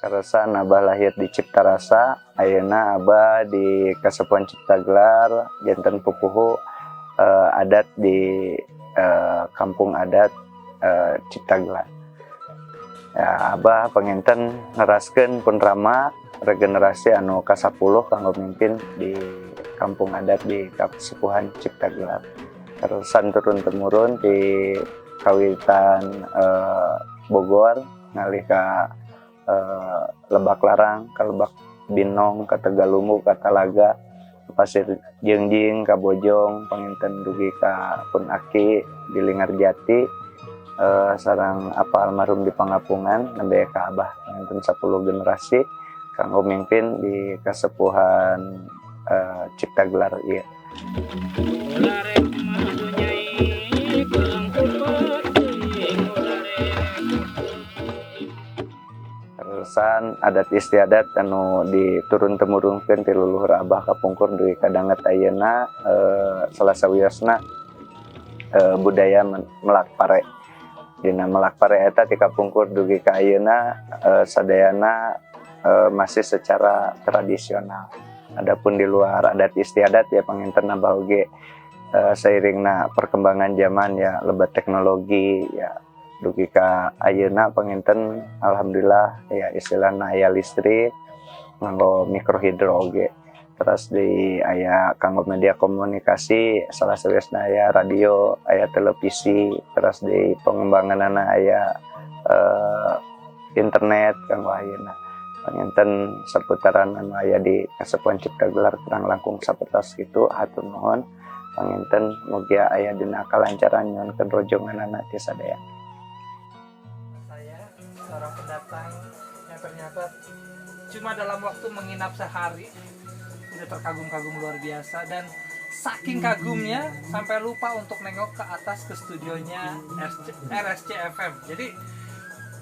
Karesan Abah lahir di Ciptarasa, ayeuna Abah di Kasepuhan Ciptagelar, janten pupuhu adat di kampung adat Ciptagelar. Ya, Abah penginten neraskeun pun rama regenerasi anu ka-10 kanggo mimpin di kampung adat di Kasepuhan Ciptagelar. Karesan turun temurun di kawitan Bogor ngalih ka Lebak Larang, ke Lebak Binong, ke Tegalumbu, ke Talaga, Pasir Jengjing, ke Bojong, penginten dugi ka Pun Aki di Linggarjati, sareng apa almarhum di Pangapungan, nembe ka Abah penginten 10 generasi kanggo mimpin di Kasepuhan Ciptagelar ieu. Terusan adat istiadat anu diturun temurunkeun ti leluhur Abah kapungkur dugi kadanget ayeuna salah sawiosna budaya melak pare. Dina melak pare eta ti kapungkur dugi ka ayeuna sadayana masih secara tradisional. Adapun di luar adat istiadat ya panginten Abah oge seiringna perkembangan zaman ya lebat teknologi ya dugi ka ayeuna panginten alhamdulillah ya istilahna aya listrik nganggo mikrohidro oge. Terus di aya kanggo media komunikasi salah sawiosna aya radio, aya televisi, terus di pengembanganana aya internet kanggo ayeuna. Panginten seputaran anu aya di Kasepuhan Ciptagelar kurang langkung sapertos kitu hatur nuhun. Panginten mugia aya dina kalancaran nyuwunkeun rojonganana ti sadaya. Seorang pendatang yang ternyata cuma dalam waktu menginap sehari udah terkagum-kagum luar biasa, dan saking kagumnya sampai lupa untuk nengok ke atas ke studionya RSC FM. Jadi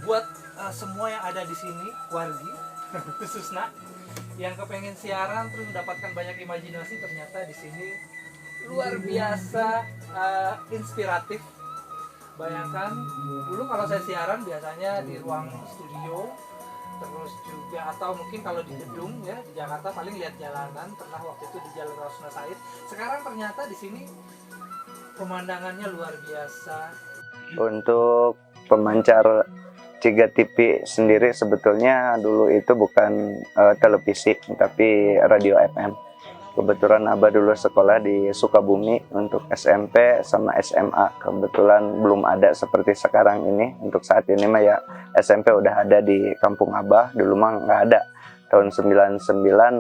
buat semua yang ada di sini wargi khususnya yang kepengen siaran terus mendapatkan banyak imajinasi, ternyata di sini luar biasa inspiratif. Bayangkan dulu kalau saya siaran biasanya di ruang studio, terus juga atau mungkin kalau di gedung ya di Jakarta paling lihat jalanan, pernah waktu itu di Jalan Rasuna Said. Sekarang ternyata di sini pemandangannya luar biasa. Untuk pemancar Ciga TV sendiri sebetulnya dulu itu bukan televisi tapi radio FM. Kebetulan Abah dulu sekolah di Sukabumi untuk SMP sama SMA. Kebetulan belum ada seperti sekarang ini. Untuk saat ini mah ya SMP udah ada di kampung Abah. Dulu mah nggak ada. Tahun 99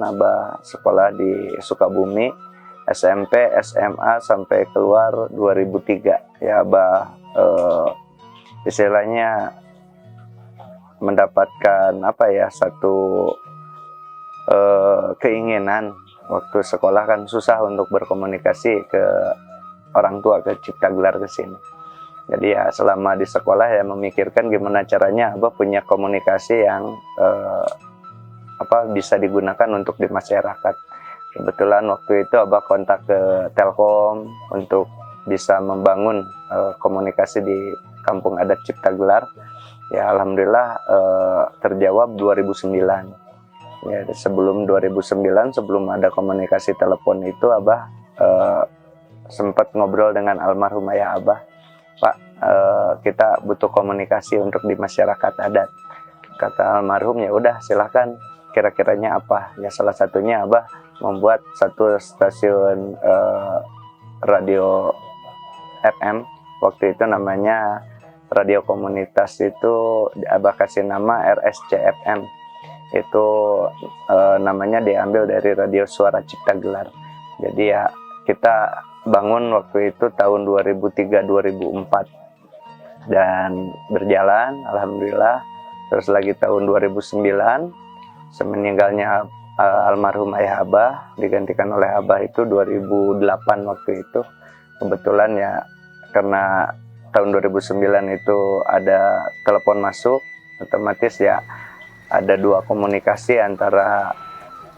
Abah sekolah di Sukabumi. SMP, SMA sampai keluar 2003. Ya Abah istilahnya mendapatkan apa ya satu keinginan. Waktu sekolah kan susah untuk berkomunikasi ke orang tua, ke Ciptagelar ke sini. Jadi ya selama di sekolah ya memikirkan gimana caranya Abah punya komunikasi yang bisa digunakan untuk di masyarakat. Kebetulan waktu itu Abah kontak ke Telkom untuk bisa membangun komunikasi di kampung adat Ciptagelar. Ya alhamdulillah terjawab 2009. Ya, sebelum 2009, sebelum ada komunikasi telepon itu Abah sempat ngobrol dengan almarhum ayah Abah. Pak, kita butuh komunikasi untuk di masyarakat adat. Kata almarhum, ya udah silahkan, kira-kiranya apa? Ya salah satunya Abah membuat satu stasiun radio FM. Waktu itu namanya radio komunitas, itu Abah kasih nama RSC FM. Itu namanya diambil dari Radio Suara Ciptagelar. Jadi ya kita bangun waktu itu tahun 2003-2004. dan berjalan alhamdulillah. Terus lagi tahun 2009 semeninggalnya almarhum ayah Abah, digantikan oleh Abah itu 2008 waktu itu. Kebetulan ya karena tahun 2009 itu ada telepon masuk, otomatis ya ada dua komunikasi antara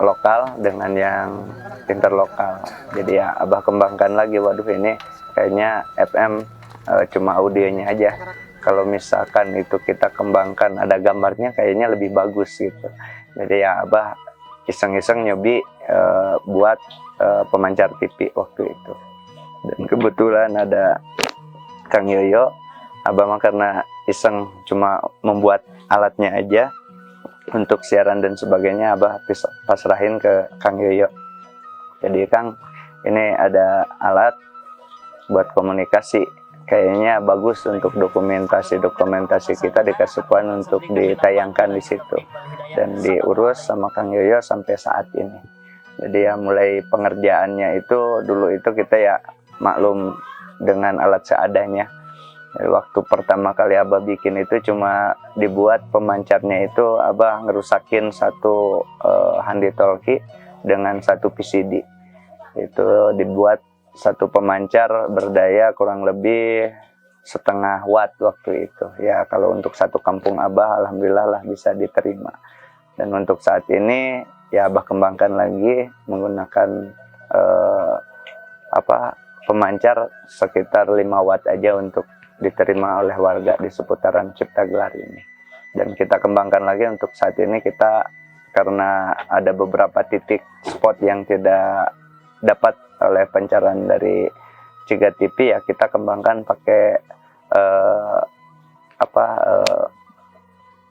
lokal dengan yang interlokal. Jadi ya Abah kembangkan lagi, waduh ini kayaknya FM cuma audionya aja. Kalau misalkan itu kita kembangkan ada gambarnya kayaknya lebih bagus gitu. Jadi ya Abah iseng-iseng nyobi buat pemancar TV waktu itu. Dan kebetulan ada Kang Yoyo. Abah mah karena iseng cuma membuat alatnya aja untuk siaran dan sebagainya, Abah pasrahin ke Kang Yoyo. Jadi Kang, ini ada alat buat komunikasi, kayaknya bagus untuk dokumentasi kita di Kasepuan untuk ditayangkan di situ, dan diurus sama Kang Yoyo sampai saat ini. Jadi ya mulai pengerjaannya itu dulu itu kita ya maklum dengan alat seadanya. Waktu pertama kali Abah bikin itu cuma dibuat pemancarnya itu Abah ngerusakin satu handi talkie dengan satu PCD. Itu dibuat satu pemancar berdaya kurang lebih 0,5 watt waktu itu. Ya kalau untuk satu kampung Abah alhamdulillah lah bisa diterima. Dan untuk saat ini ya Abah kembangkan lagi menggunakan pemancar sekitar 5 watt aja untuk diterima oleh warga di seputaran Ciptagelar ini. Dan kita kembangkan lagi untuk saat ini kita, karena ada beberapa titik spot yang tidak dapat oleh pancaran dari Ciga TV, ya kita kembangkan pakai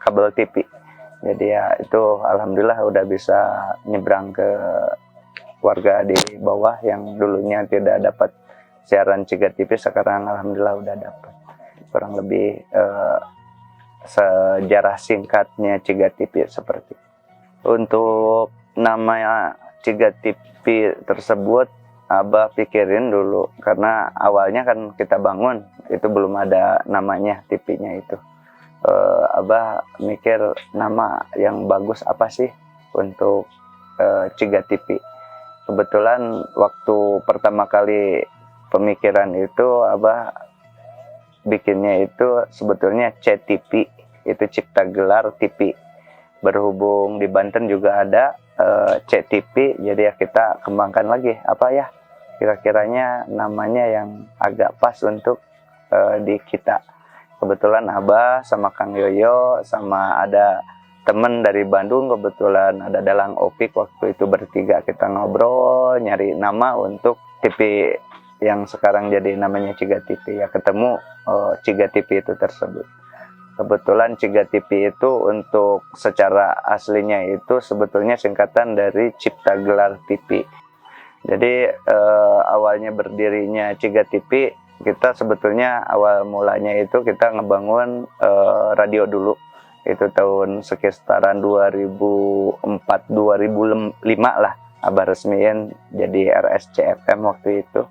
kabel TV. Jadi ya itu alhamdulillah udah bisa nyebrang ke warga di bawah yang dulunya tidak dapat siaran Ciga TV, sekarang alhamdulillah udah dapat. Kurang lebih sejarah singkatnya Ciga TV seperti itu. Untuk nama Ciga TV tersebut Abah pikirin dulu, karena awalnya kan kita bangun itu belum ada namanya TV-nya itu. Abah mikir nama yang bagus apa sih untuk Ciga TV. Kebetulan waktu pertama kali pemikiran itu Abah bikinnya itu sebetulnya CTV, itu Ciptagelar TV. Berhubung di Banten juga ada CTV, jadi ya kita kembangkan lagi apa ya kira-kiranya namanya yang agak pas untuk di kita. Kebetulan Abah sama Kang Yoyo sama ada temen dari Bandung, kebetulan ada Dalang Opik, waktu itu bertiga kita ngobrol nyari nama untuk TV yang sekarang jadi namanya Ciga TV. Ya ketemu Ciga TV itu tersebut. Kebetulan Ciga TV itu untuk secara aslinya itu sebetulnya singkatan dari Ciptagelar TV. Jadi awalnya berdirinya Ciga TV, kita sebetulnya awal mulanya itu kita ngebangun radio dulu. Itu tahun sekitaran 2004-2005 lah Abah resmiin jadi RSCFM waktu itu.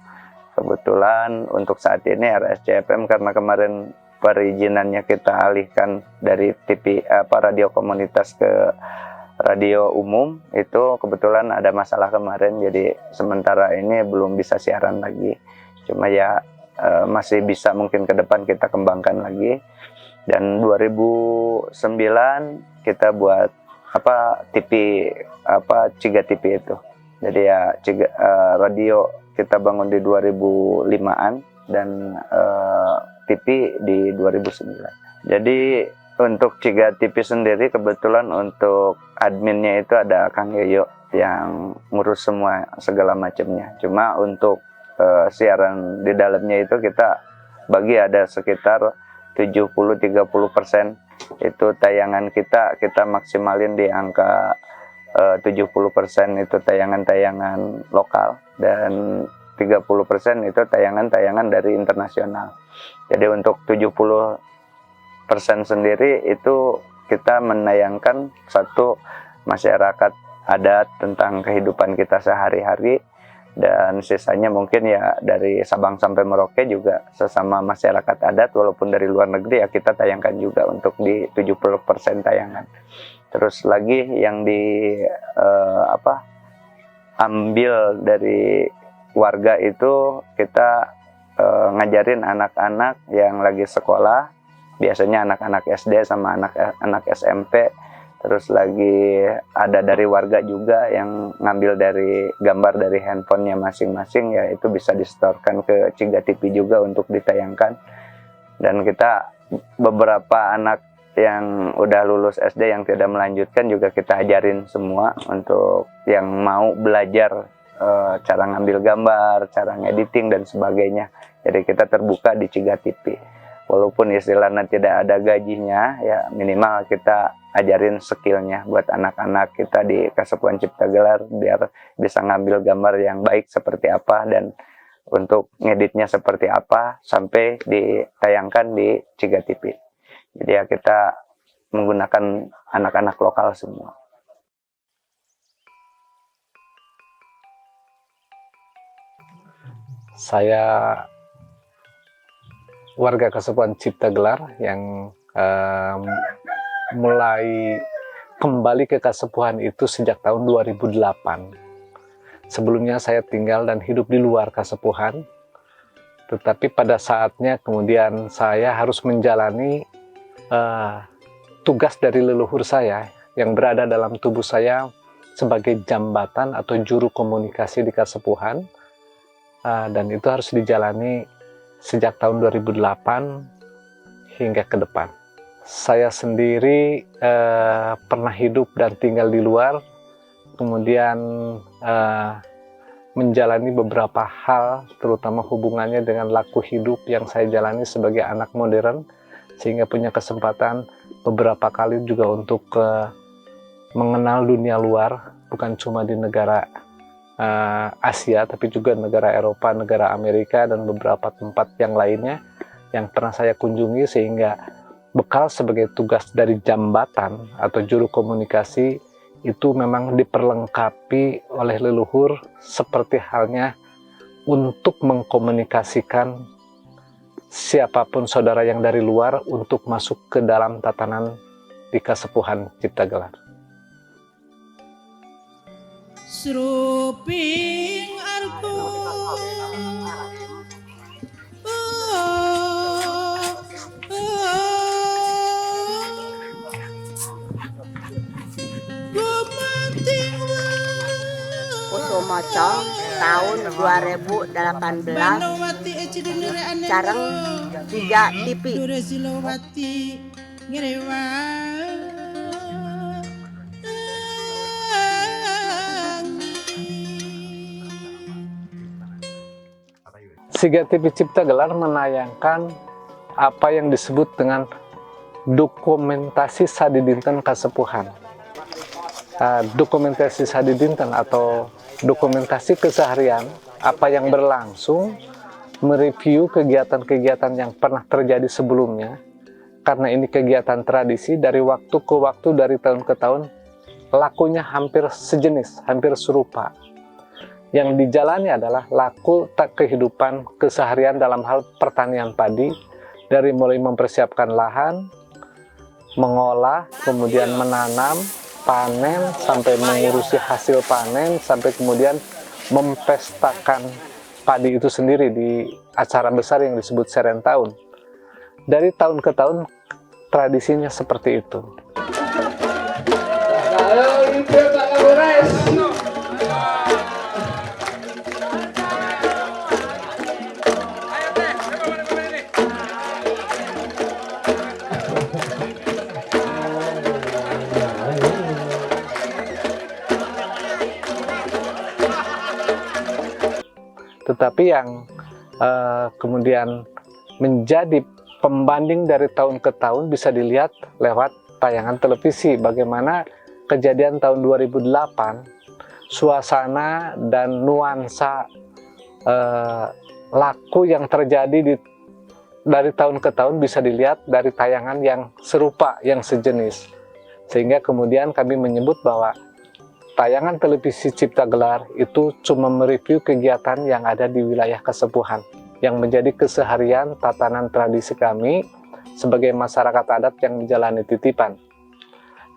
Kebetulan untuk saat ini RSCFM karena kemarin perizinannya kita alihkan dari TV radio komunitas ke radio umum, itu kebetulan ada masalah kemarin, jadi sementara ini belum bisa siaran lagi. Cuma ya masih bisa mungkin ke depan kita kembangkan lagi. Dan 2009 kita buat TV Ciga TV itu. Jadi ya radio kita bangun di 2005-an dan TV di 2009. Jadi untuk Ciga TV sendiri kebetulan untuk adminnya itu ada Kang Yoyo yang ngurus semua segala macamnya. Cuma untuk siaran di dalamnya itu kita bagi ada sekitar 70-30% itu tayangan kita maksimalin di angka 70% itu tayangan-tayangan lokal dan 30% itu tayangan-tayangan dari internasional. Jadi untuk 70% sendiri itu kita menayangkan satu masyarakat adat tentang kehidupan kita sehari-hari, dan sisanya mungkin ya dari Sabang sampai Merauke juga sesama masyarakat adat, walaupun dari luar negeri ya kita tayangkan juga untuk di 70% tayangan. Terus lagi yang ambil dari warga itu kita ngajarin anak-anak yang lagi sekolah, biasanya anak-anak SD sama anak-anak SMP. Terus lagi ada dari warga juga yang ngambil dari gambar dari handphonenya masing-masing, ya itu bisa disetorkan ke Ciga TV juga untuk ditayangkan. Dan kita beberapa anak yang udah lulus SD yang tidak melanjutkan juga kita ajarin semua untuk yang mau belajar cara ngambil gambar, cara ngediting dan sebagainya. Jadi kita terbuka di Ciga TV. Walaupun istilahnya tidak ada gajinya, ya minimal kita ajarin skillnya buat anak-anak kita di Kasepuhan Cipta Gelar biar bisa ngambil gambar yang baik seperti apa dan untuk ngeditnya seperti apa sampai ditayangkan di Ciga TV. Jadi ya kita menggunakan anak-anak lokal semua. Saya warga Kasepuhan Cipta Gelar yang mulai kembali ke Kasepuhan itu sejak tahun 2008. Sebelumnya saya tinggal dan hidup di luar Kasepuhan, tetapi pada saatnya kemudian saya harus menjalani tugas dari leluhur saya yang berada dalam tubuh saya sebagai jambatan atau juru komunikasi di Kasepuhan, dan itu harus dijalani sejak tahun 2008 hingga ke depan. Saya sendiri pernah hidup dan tinggal di luar, kemudian menjalani beberapa hal, terutama hubungannya dengan laku hidup yang saya jalani sebagai anak modern, sehingga punya kesempatan beberapa kali juga untuk mengenal dunia luar, bukan cuma di negara Asia, tapi juga negara Eropa, negara Amerika, dan beberapa tempat yang lainnya yang pernah saya kunjungi, sehingga bekal sebagai tugas dari jambatan atau juru komunikasi itu memang diperlengkapi oleh leluhur seperti halnya untuk mengkomunikasikan siapapun saudara yang dari luar untuk masuk ke dalam tatanan di Kasepuhan Cipta Gelar. Seruping arko Kusumoco tahun 2018 Careng Ciga TV. Ciga TV Cipta Gelar menayangkan apa yang disebut dengan dokumentasi sadidinten Kasepuhan. Dokumentasi sadidinten atau dokumentasi keseharian, apa yang berlangsung, mereview kegiatan-kegiatan yang pernah terjadi sebelumnya, karena ini kegiatan tradisi dari waktu ke waktu, dari tahun ke tahun, lakunya hampir sejenis, hampir serupa. Yang dijalani adalah laku tak kehidupan keseharian dalam hal pertanian padi, dari mulai mempersiapkan lahan, mengolah, kemudian menanam, panen, sampai mengurusi hasil panen, sampai kemudian mempestakan padi itu sendiri di acara besar yang disebut Serentahun. Dari tahun ke tahun tradisinya seperti itu. Tetapi yang kemudian menjadi pembanding dari tahun ke tahun bisa dilihat lewat tayangan televisi, bagaimana kejadian tahun 2008, suasana dan nuansa laku yang terjadi dari tahun ke tahun bisa dilihat dari tayangan yang serupa, yang sejenis. Sehingga kemudian kami menyebut bahwa tayangan televisi Cipta Gelar itu cuma mereview kegiatan yang ada di wilayah Kasepuhan, yang menjadi keseharian tatanan tradisi kami sebagai masyarakat adat yang menjalani titipan.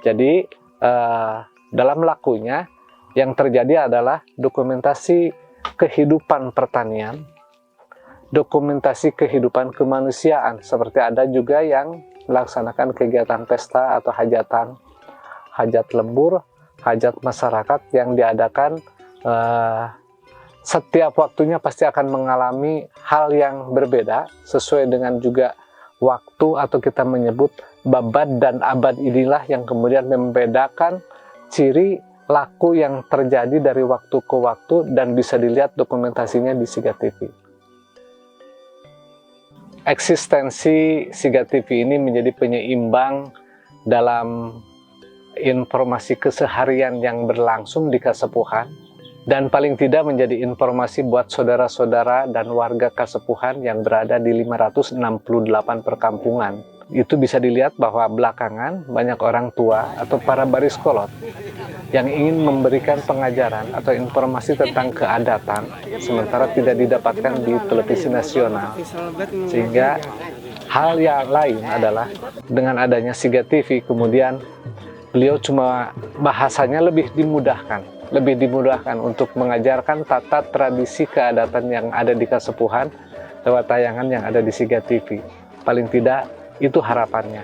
Jadi dalam lakunya yang terjadi adalah dokumentasi kehidupan pertanian, dokumentasi kehidupan kemanusiaan, seperti ada juga yang melaksanakan kegiatan pesta atau hajatan, hajat lembur, hajat masyarakat yang diadakan setiap waktunya pasti akan mengalami hal yang berbeda sesuai dengan juga waktu, atau kita menyebut babad dan abad inilah yang kemudian membedakan ciri laku yang terjadi dari waktu ke waktu dan bisa dilihat dokumentasinya di Siga TV. Eksistensi Siga TV ini menjadi penyeimbang dalam informasi keseharian yang berlangsung di Kasepuhan, dan paling tidak menjadi informasi buat saudara-saudara dan warga Kasepuhan yang berada di 568 perkampungan. Itu bisa dilihat bahwa belakangan banyak orang tua atau para bariskolot yang ingin memberikan pengajaran atau informasi tentang keadatan sementara tidak didapatkan di televisi nasional. Sehingga hal yang lain adalah dengan adanya Siga TV, kemudian beliau cuma bahasanya lebih dimudahkan untuk mengajarkan tata tradisi keadatan yang ada di Kasepuhan lewat tayangan yang ada di Siga TV. Paling tidak itu harapannya,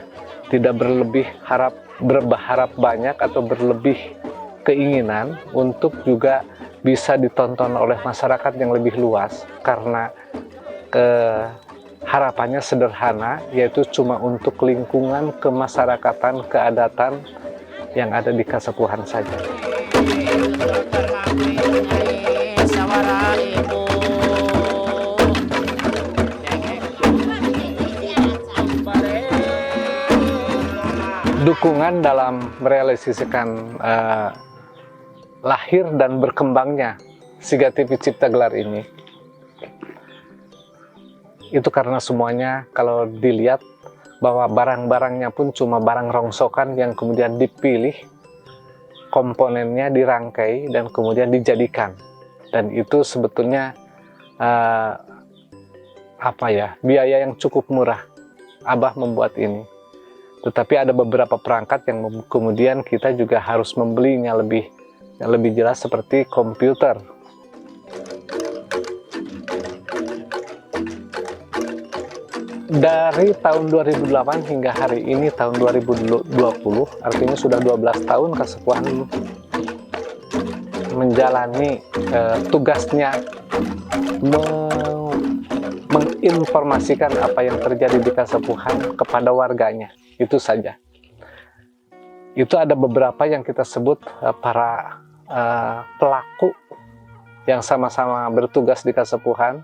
tidak berharap banyak atau berlebih keinginan untuk juga bisa ditonton oleh masyarakat yang lebih luas, karena harapannya sederhana, yaitu cuma untuk lingkungan kemasyarakatan keadatan yang ada di Kasepuhan saja. Dukungan dalam merealisasikan lahir dan berkembangnya Siga TV Cipta Gelar ini, itu karena semuanya kalau dilihat bahwa barang-barangnya pun cuma barang rongsokan yang kemudian dipilih, komponennya dirangkai dan kemudian dijadikan, dan itu sebetulnya biaya yang cukup murah Abah membuat ini. Tetapi ada beberapa perangkat yang kemudian kita juga harus membelinya lebih jelas, seperti komputer. Dari tahun 2008 hingga hari ini tahun 2020, artinya sudah 12 tahun Kasepuhan menjalani tugasnya menginformasikan apa yang terjadi di Kasepuhan kepada warganya. Itu saja. Itu ada beberapa yang kita sebut para pelaku yang sama-sama bertugas di Kasepuhan.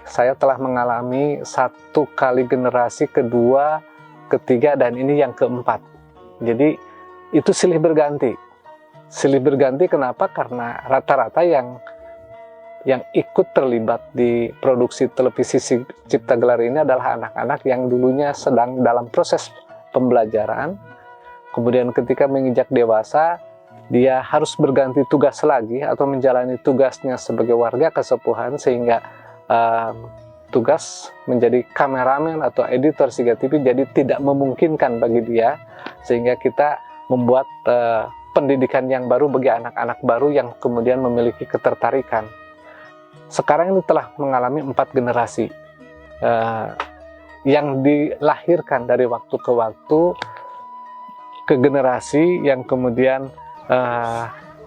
Saya telah mengalami satu kali generasi, kedua, ketiga, dan ini yang keempat. Jadi itu silih berganti. Silih berganti kenapa? Karena rata-rata yang ikut terlibat di produksi televisi Cipta Gelar ini adalah anak-anak yang dulunya sedang dalam proses pembelajaran. Kemudian ketika menginjak dewasa, dia harus berganti tugas lagi atau menjalani tugasnya sebagai warga Kasepuhan, sehingga tugas menjadi kameramen atau editor Siga TV jadi tidak memungkinkan bagi dia, sehingga kita membuat pendidikan yang baru bagi anak-anak baru yang kemudian memiliki ketertarikan. Sekarang ini telah mengalami 4 generasi yang dilahirkan dari waktu ke waktu ke generasi yang kemudian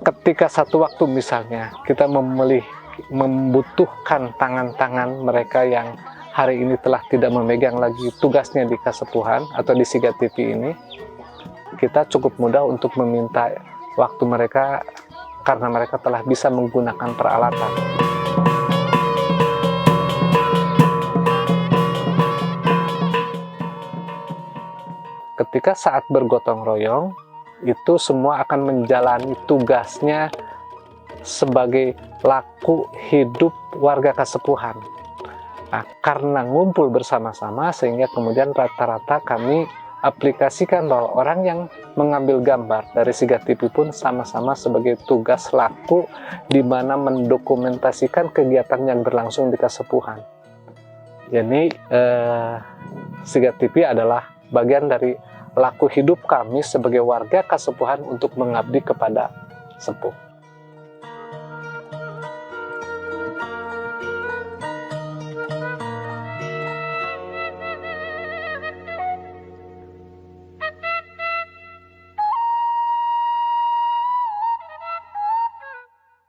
ketika satu waktu misalnya kita membutuhkan tangan-tangan mereka yang hari ini telah tidak memegang lagi tugasnya di Kasepuhan atau di Siga TV ini, kita cukup mudah untuk meminta waktu mereka karena mereka telah bisa menggunakan peralatan. Ketika saat bergotong royong, itu semua akan menjalani tugasnya sebagai laku hidup warga Kasepuhan. Nah, karena ngumpul bersama-sama, sehingga kemudian rata-rata kami aplikasikan bahwa orang yang mengambil gambar dari Sigah TV pun sama-sama sebagai tugas laku di mana mendokumentasikan kegiatan yang berlangsung di Kasepuhan. Jadi Sigah TV adalah bagian dari laku hidup kami sebagai warga Kasepuhan untuk mengabdi kepada sepuh.